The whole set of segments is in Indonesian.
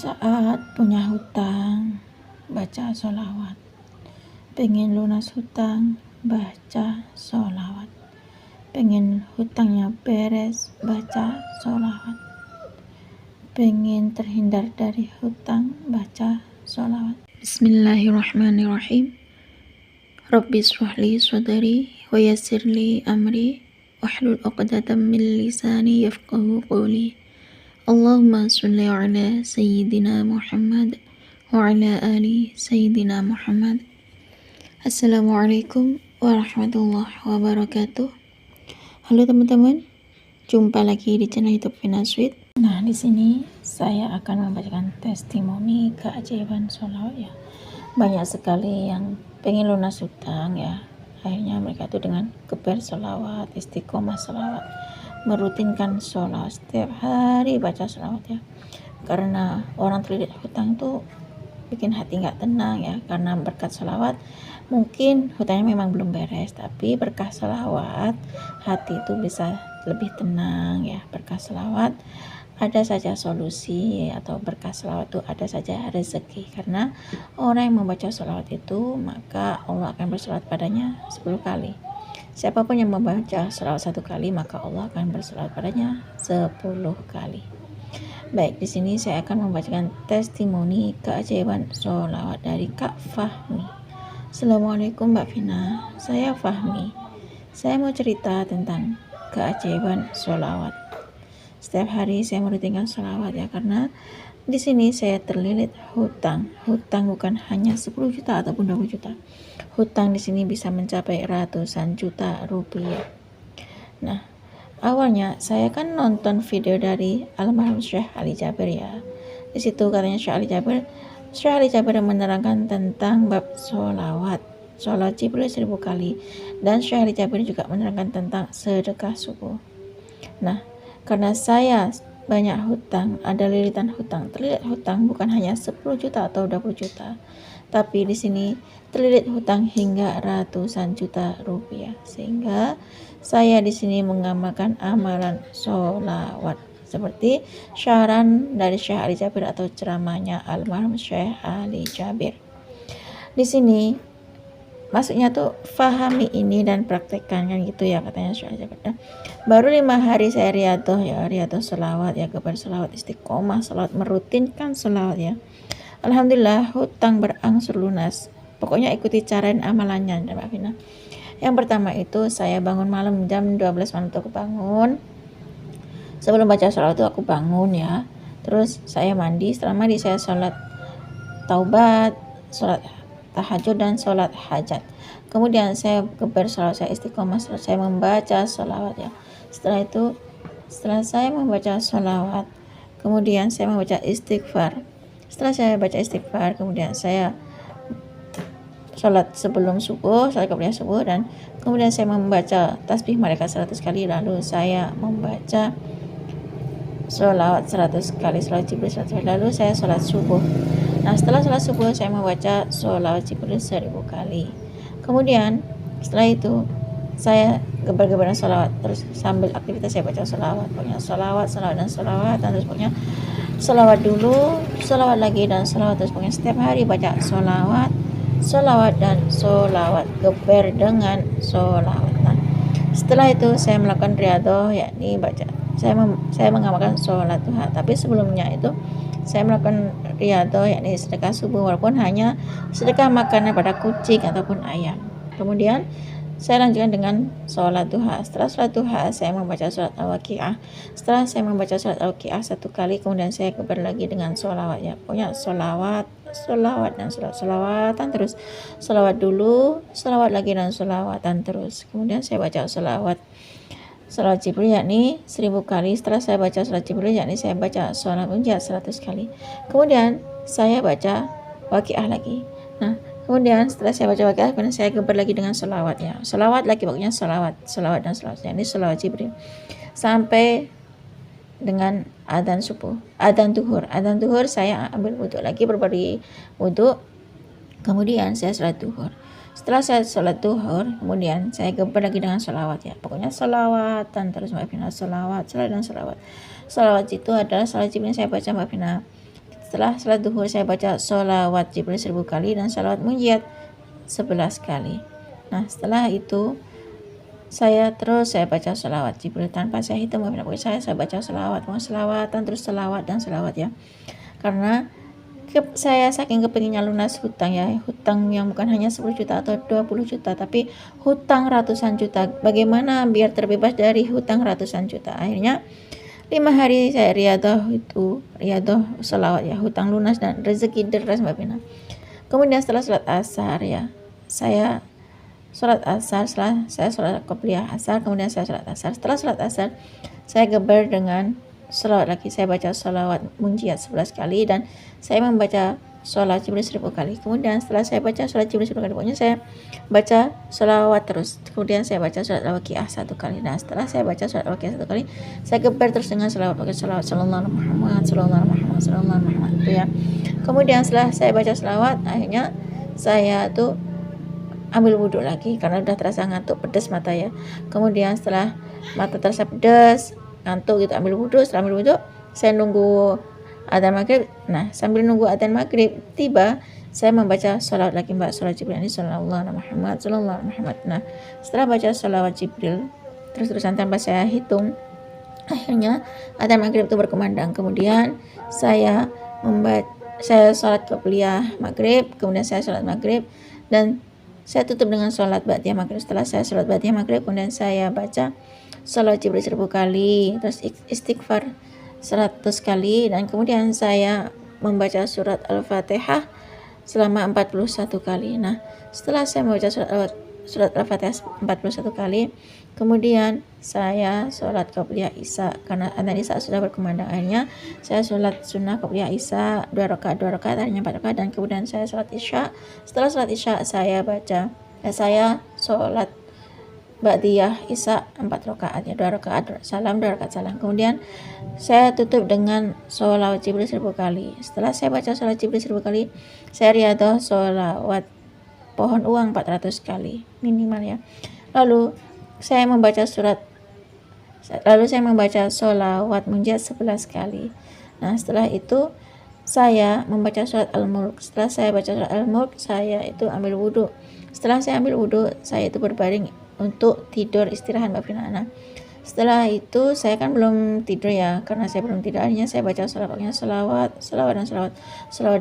Saat punya hutang, baca sholawat. Pengen lunas hutang, baca sholawat. Pengen hutangnya beres, baca sholawat. Pengen terhindar dari hutang, baca sholawat. Bismillahirrahmanirrahim. Rabbi shrahli sadri wa yassirli amri wahlul 'uqdatam min lisani yafqahu qawli. Allahumma sholli ala sayyidina Muhammad wa ala ali sayyidina Muhammad. Assalamualaikum warahmatullahi wabarakatuh. Halo teman-teman, jumpa lagi di channel YouTube Vina Sweet. Nah, di sini saya akan membacakan testimoni keajaiban sholawat ya. Banyak sekali yang pengen lunas hutang ya. Akhirnya mereka itu dengan geber sholawat, istiqomah sholawat, merutinkan sholawat setiap hari, baca sholawat ya. Karena orang terlilit hutang tuh bikin hati nggak tenang ya, karena berkat sholawat mungkin hutangnya memang belum beres, tapi berkah sholawat hati itu bisa lebih tenang ya. Berkah sholawat ada saja solusi, atau berkah sholawat itu ada saja rezeki, karena orang yang membaca sholawat itu maka Allah akan bersolawat padanya 10 kali. Siapapun yang membaca sholawat 1 kali, maka Allah akan bersolawat padanya 10 kali. Baik, di sini saya akan membacakan testimoni keajaiban sholawat dari Kak Fahmi. Assalamualaikum Mbak Vina, saya Fahmi. Saya mau cerita tentang keajaiban sholawat. Setiap hari saya merutinkan sholawat ya, karena di sini saya terlilit hutang. Hutang bukan hanya 10 juta ataupun 20 juta. Hutang di sini bisa mencapai ratusan juta rupiah. Nah, awalnya saya kan nonton video dari almarhum Syekh Ali Jabir ya. Di situ katanya Syekh Ali Jabir menerangkan tentang bab sholawat. Sholawat Jibril 1000 kali. Dan Syekh Ali Jabir juga menerangkan tentang sedekah subuh. Nah, karena saya banyak hutang, ada lilitan hutang. Terlilit hutang bukan hanya 10 juta atau 20 juta, tapi di sini terlilit hutang hingga ratusan juta rupiah. Sehingga saya di sini mengamalkan amalan sholawat seperti syaran dari Syekh Ali Jabir atau ceramahnya almarhum Syekh Ali Jabir. Di sini maksudnya tuh fahami ini dan praktekkan kan gitu ya, katanya Syekh Ali Jabir. Baru 5 hari saya riyadhah ya, riyadhah sholawat ya, kepada sholawat istiqomah, sholawat merutinkan sholawat ya. Alhamdulillah hutang berangsur lunas. Pokoknya ikuti cara dan amalannya Mbak Vina. Yang pertama itu saya bangun malam jam 12 malam, aku bangun. Sebelum baca sholawat itu aku bangun ya. Terus saya mandi, setelah mandi saya sholat taubat, sholat tahajud dan sholat hajat. Kemudian saya geber sholawat, saya istiqomah, saya membaca sholawat ya. Setelah saya membaca sholawat, kemudian saya membaca istighfar. Setelah saya baca istighfar, kemudian saya sholat sebelum subuh, sholat kemudian subuh, dan kemudian saya membaca tasbih malaikat 100 kali, lalu saya membaca sholawat 100 kali, sholawat Jibril 100 kali, lalu saya sholat subuh. Nah, setelah sholat subuh saya membaca sholawat Jibril 1000 kali. Kemudian setelah itu saya geber-geberan sholawat, terus sambil aktivitas saya baca sholawat. Pokoknya sholawat dan sholawat, dan terus pokoknya sholawat dulu, sholawat lagi, dan sholawat. Terus pokoknya setiap hari baca sholawat dan sholawat, geber dengan sholawat. Nah, setelah itu saya melakukan riyadhah, yakni baca, saya mengamalkan sholat duha. Tapi sebelumnya itu saya melakukan riyadhah, yakni sedekah subuh, walaupun hanya sedekah makanan pada kucing ataupun ayam. Kemudian saya lanjutkan dengan sholat duha. Setelah sholat duha saya membaca sholat al-waqi'ah. Setelah saya membaca sholat al-waqi'ah 1 kali, kemudian saya geber lagi dengan sholawat ya. Pokoknya sholawat dan sholawatan terus. Sholawat dulu, sholawat lagi, dan sholawatan terus. Kemudian saya baca sholawat Jibril yakni 1000 kali. Setelah saya baca sholat Jibril, yakni saya baca sholat munjat 100 kali. Kemudian saya baca waqi'ah lagi. Nah, kemudian setelah saya baca waqi'ah, kemudian saya geber lagi dengan sholawat ya. Sholawat lagi, pokoknya sholawat dan sholawat, yakni sholawat Jibril. Sampai dengan adzan subuh, adzan duhur saya ambil wudhu lagi, berbagi wudhu. Kemudian saya sholat duhur. Setelah saya sholat duhur, kemudian saya geber lagi dengan sholawat ya. Pokoknya sholawatan terus Mbak Vina, sholawat dan sholawat. Sholawat itu adalah sholawat Jibril yang saya baca Mbak Vina. setelah salat duhur saya baca sholawat Jibril 1000 kali dan sholawat munjiat 11 kali. Nah setelah itu saya baca sholawat Jibril tanpa saya hitung, saya baca sholawat, mau sholawatan terus sholawat dan sholawat ya. Karena saya saking kepinginnya lunas hutang ya, hutang yang bukan hanya 10 juta atau 20 juta tapi hutang ratusan juta. Bagaimana biar terbebas dari hutang ratusan juta? Akhirnya 5 hari saya riadoh sholawat ya, hutang lunas dan rezeki deras Mbak Pina. Kemudian setelah sholat asar ya, saya sholat asar, setelah saya sholat qobliyah asar, kemudian saya sholat asar. Setelah sholat asar saya geber dengan sholawat lagi, saya baca sholawat munjiat 11 kali dan saya membaca sholawat Jibril 1000 kali. Kemudian setelah saya baca sholawat Jibril 1000 kali, pokoknya saya baca sholawat terus. Kemudian saya baca sholawat al-waqiah 1 kali. Nah setelah saya baca sholawat al-waqiah 1 kali, saya geber terus dengan sholawat sallallahu alaihi Muhammad, sallallahu alaihi Muhammad, sallallahu alaihi Muhammad itu ya. Kemudian setelah saya baca sholawat, akhirnya saya tuh ambil wudhu lagi karena udah terasa ngantuk, pedas mata ya. Kemudian setelah mata terasa pedas, ngantuk gitu, ambil wudhu. Setelah ambil wudhu, saya nunggu adzan maghrib. Nah sambil nunggu adzan maghrib tiba, saya membaca sholawat lagi Mbak, sholawat Jibril ini sallallahu alaihi Muhammad, sallallahu alaihi Muhammad. Nah setelah baca sholawat Jibril terus-terusan tanpa saya hitung, akhirnya adzan maghrib itu berkumandang. Kemudian saya sholat qobliyah maghrib, kemudian saya sholat maghrib dan saya tutup dengan sholat ba'diyah maghrib. Setelah saya sholat ba'diyah maghrib, kemudian saya baca sholawat Jibril 1000 kali, terus istighfar 100 kali, dan kemudian saya membaca surat Al-Fatihah selama 41 kali. Nah setelah saya membaca surat Al-Fatihah 41 kali, kemudian saya sholat qobliyah isya karena adzan isya sudah berkumandang. Akhirnya saya sholat sunnah qobliyah isya 2 rakaat, akhirnya 4 rakaat, dan kemudian saya sholat isya. Setelah sholat isya saya sholat ba'diyah isya 4 rakaat ya, 2 rakaat salam, 2 rakaat salam. Kemudian saya tutup dengan sholawat Jibril 1000 kali. Setelah saya baca sholawat Jibril 1000 kali, saya riadoh sholawat pohon uang 400 kali minimal ya. Lalu saya membaca sholawat munjiat 11 kali. Nah setelah itu saya membaca surat Al-Mulk. Setelah saya baca surat Al-Mulk, saya itu ambil wudhu. Setelah saya ambil wudhu, saya itu berbaring untuk tidur istirahat Mbak Fina. Nah setelah itu saya kan belum tidur ya, karena saya belum tidur, akhirnya saya baca pokoknya selawat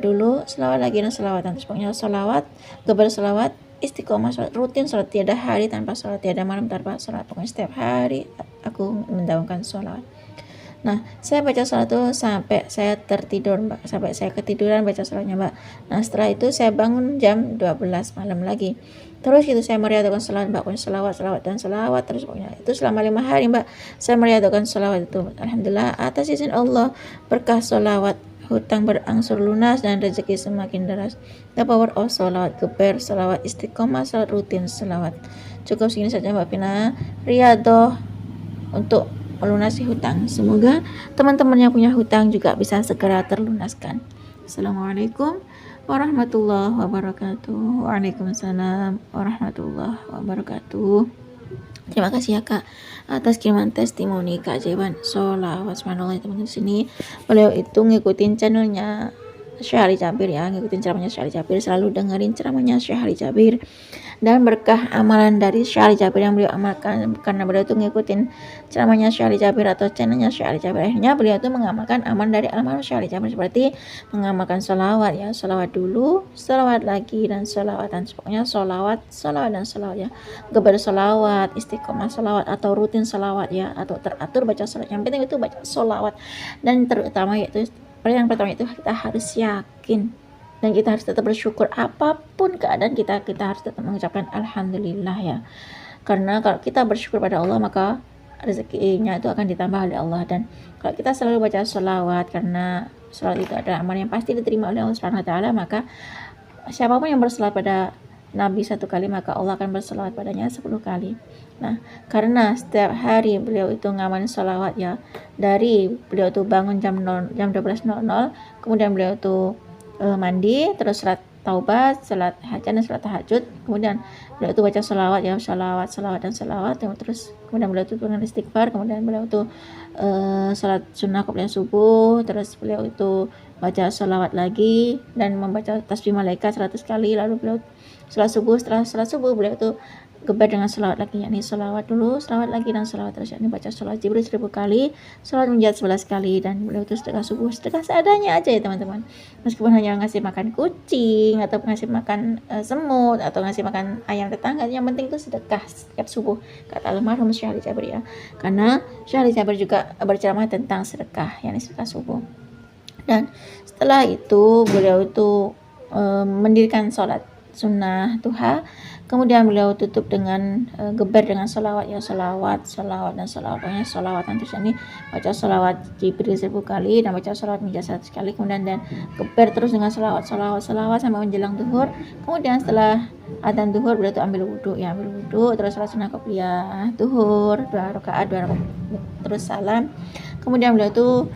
dulu, selawat lagi dan selawat, terus pokoknya selawat, geber selawat, istiqomah sholat, rutin sholat, tiada hari tanpa sholat, tiada malam tanpa sholat, pokoknya setiap hari aku mendawamkan sholawat. Nah saya baca sholat itu sampai saya tertidur Mbak, sampai saya ketiduran baca sholatnya Mbak. Nah setelah itu saya bangun jam 12 malam lagi, terus itu saya meriadokan sholawat Mbak, pokoknya selawat dan selawat terus, pokoknya itu selama 5 hari Mbak saya meriadokan sholawat itu. Alhamdulillah atas izin Allah, berkah sholawat hutang berangsur lunas dan rezeki semakin deras. The power of sholawat, geber sholawat, istiqomah sholawat, rutin sholawat. Cukup segini saja Mbak Pina, riadoh untuk melunasi hutang. Semoga teman-teman yang punya hutang juga bisa segera terlunaskan. Assalamualaikum warahmatullahi wabarakatuh. Waalaikumsalam warahmatullahi wabarakatuh. Terima kasih ya Kak atas kiriman testimoni keajaiban sholawat. Subhanallah teman-teman, sini beliau itu ngikutin channelnya Syekh Ali Jabir ya, ngikutin ceramahnya Syekh Ali Jabir, selalu dengerin ceramahnya Syekh Ali Jabir, dan berkah amalan dari Syekh Ali Jabir yang beliau amalkan karena beliau itu ngikutin ceramahnya Syekh Ali Jabir atau channelnya Syekh Ali Jabir. Akhirnya beliau itu mengamalkan amalan dari amalan Syekh Ali Jabir, seperti mengamalkan sholawat ya, sholawat dulu, sholawat lagi, dan sholawatan. Pokoknya sholawat dan sholawat ya, geber sholawat, istiqomah sholawat, atau rutin sholawat ya, atau teratur baca sholawat. Yang penting itu baca sholawat, dan terutama yaitu yang pertama itu kita harus yakin dan kita harus tetap bersyukur apapun keadaan kita harus tetap mengucapkan alhamdulillah ya, karena kalau kita bersyukur pada Allah maka rezekinya itu akan ditambah oleh Allah. Dan kalau kita selalu baca sholawat, karena sholawat itu adalah amal yang pasti diterima oleh Allah Subhanahu wa taala, maka siapapun yang berselawat pada Nabi 1 kali, maka Allah akan berselawat padanya 10 kali. Nah, karena setiap hari beliau itu ngamalin sholawat ya, dari beliau tuh bangun jam 12.00, kemudian beliau tuh mandi, terus salat taubat, salat hajat dan salat tahajud, kemudian beliau tuh baca sholawat ya, sholawat dan sholawat, terus kemudian beliau tuh dengan istighfar, kemudian beliau tuh salat sunnah qobliyah subuh, terus beliau itu baca sholawat lagi dan membaca tasbih malaikat 100 kali. Lalu beliau setelah subuh beliau tuh geber dengan sholawat lagi, yakni sholawat dulu, sholawat lagi, dan sholawat terus, yakni baca sholawat Jibril 1000 kali, sholawat munajat 11 kali. Dan beliau itu sedekah subuh, sedekah seadanya aja ya teman-teman, meskipun hanya ngasih makan kucing atau ngasih makan semut atau ngasih makan ayam tetangga, yang penting itu sedekah setiap subuh, kata almarhum Syekh Ali Jabir ya. Karena Syekh Ali Jabir juga berceramah tentang sedekah, yakni sedekah subuh. Dan setelah itu beliau itu mendirikan sholat sunnah duha. Kemudian beliau tutup dengan geber dengan sholawat ya, sholawat dan sholawat, pokoknya sholawatan terus, ini baca sholawat Jibril 1000 kali dan baca sholawat mijaz 100 kali, kemudian dan geber terus dengan sholawat sampai menjelang duhur. Kemudian setelah adzan duhur beliau tuh ambil wudhu, terus sholat sunnah qobliyah duhur 2 rakaat, terus salam. Kemudian beliau tuh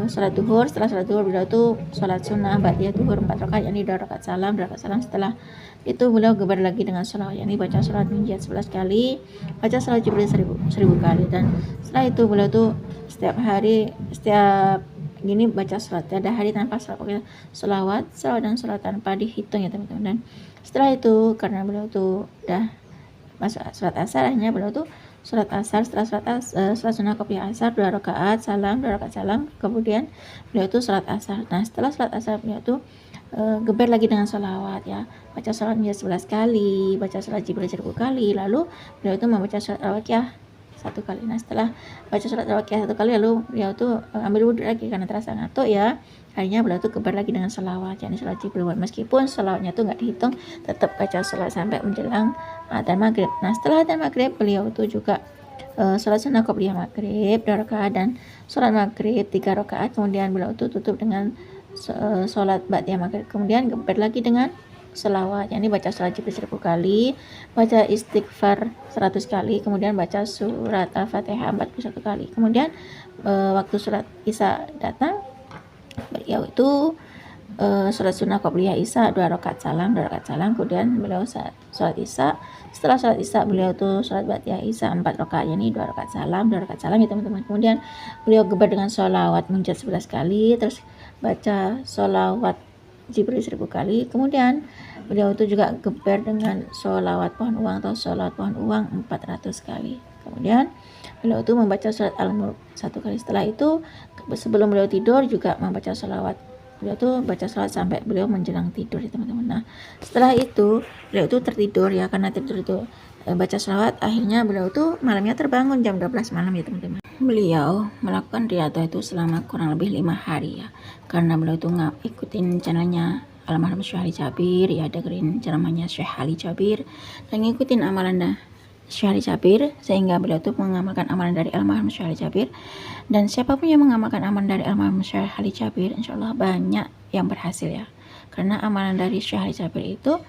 sholat duhur. Setelah sholat duhur beliau tuh sholat sunnah ba'diyah duhur 4 rakaat, yakni 2 rakaat salam. Setelah itu beliau geber lagi dengan sholawat, yakni baca sholawat munajat 11 kali, baca sholawat Jibril 1000 kali. Dan setelah itu beliau tuh setiap gini baca sholat, ada hari tanpa sholat, pokoknya sholawat dan sholat tanpa dihitung ya teman-teman. Dan setelah itu karena beliau tuh udah masuk sholat asar, akhirnya beliau tuh sholat asar. Setelah sholat sunnah qobliyah asar 2 rakaat salam, kemudian beliau tuh sholat asar. Nah setelah sholat asar beliau tuh geber lagi dengan sholawat ya, baca sholawat mijaz 11 kali, baca sholawat Jibril 1000 kali, lalu beliau tuh membaca sholawat al-Waqiah 1 kali. Nah setelah baca sholawat al-Waqiah 1 kali, lalu beliau tuh ambil wudhu lagi karena terasa ngantuk ya. Akhirnya beliau tuh geber lagi dengan sholawat, yakni sholawat Jibril. Meskipun sholawatnya tuh nggak dihitung, tetap baca sholawat sampai menjelang adzan maghrib. Nah setelah adzan maghrib beliau tuh juga sholat sunnah qobliyah maghrib 2 rakaat dan sholat maghrib 3 rakaat. Kemudian beliau tuh tutup dengan sholat ba'diyah maghrib, kemudian geber lagi dengan sholawat, yakni baca sholat Jibril 1000 kali, baca istighfar 100 kali, kemudian baca surat al-fatihah 41 kali. Kemudian waktu sholat isya datang, beliau itu sholat sunnah qobliyah isya 2 rakaat salam, kemudian beliau sholat isya. Setelah sholat isya beliau tuh sholat ba'diyah isya 4 rakaat, yakni 2 rakaat salam ya teman-teman. Kemudian beliau geber dengan sholawat munajat 11 kali, terus baca sholawat Jibril 1000 kali. Kemudian beliau itu juga geber dengan sholawat pohon uang atau sholawat pohon uang 400 kali. Kemudian beliau itu membaca surat Al-Mulk 1 kali. Setelah itu sebelum beliau tidur juga membaca sholawat. Beliau tuh baca sholawat sampai beliau menjelang tidur ya teman-teman. Nah setelah itu beliau itu tertidur ya, karena tidur itu baca sholawat. Akhirnya beliau tuh malamnya terbangun jam 12 malam ya teman-teman. Beliau melakukan riyadhah itu selama kurang lebih 5 hari ya, karena beliau itu ikutin channelnya almarhum Syekh Ali Jabir ya, dengerin ceramahnya Syekh Ali Jabir dan ngikutin amalan Syekh Ali Jabir, sehingga beliau itu mengamalkan amalan dari almarhum Syekh Ali Jabir. Dan siapapun yang mengamalkan amalan dari almarhum Syekh Ali Jabir, insyaallah banyak yang berhasil ya, karena amalan dari Syekh Ali Jabir itu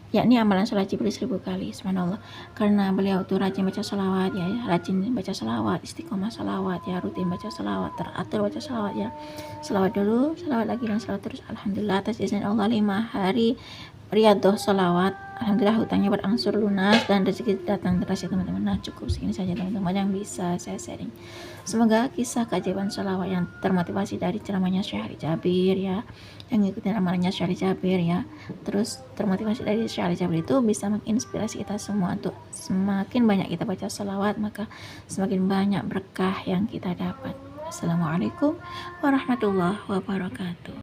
yakni amalan sholat Jibril 1000 kali, subhanallah. Karena beliau tuh rajin baca sholawat ya, istiqomah sholawat ya, rutin baca sholawat, teratur baca sholawat ya, sholawat dulu, sholawat lagi, dan sholawat terus. Alhamdulillah atas izin Allah 5 hari riyadhah sholawat, alhamdulillah hutangnya berangsur lunas dan rezeki datang terus ya teman-teman. Nah cukup segini saja teman-teman yang bisa saya sharing. Semoga kisah keajaiban sholawat yang termotivasi dari ceramahnya Syekh Ali Jabir ya, yang ngikutin amalannya Syekh Ali Jabir ya, terus termotivasi dari Syekh Ali Jabir itu bisa menginspirasi kita semua untuk semakin banyak kita baca sholawat, maka semakin banyak berkah yang kita dapat. Assalamualaikum warahmatullahi wabarakatuh.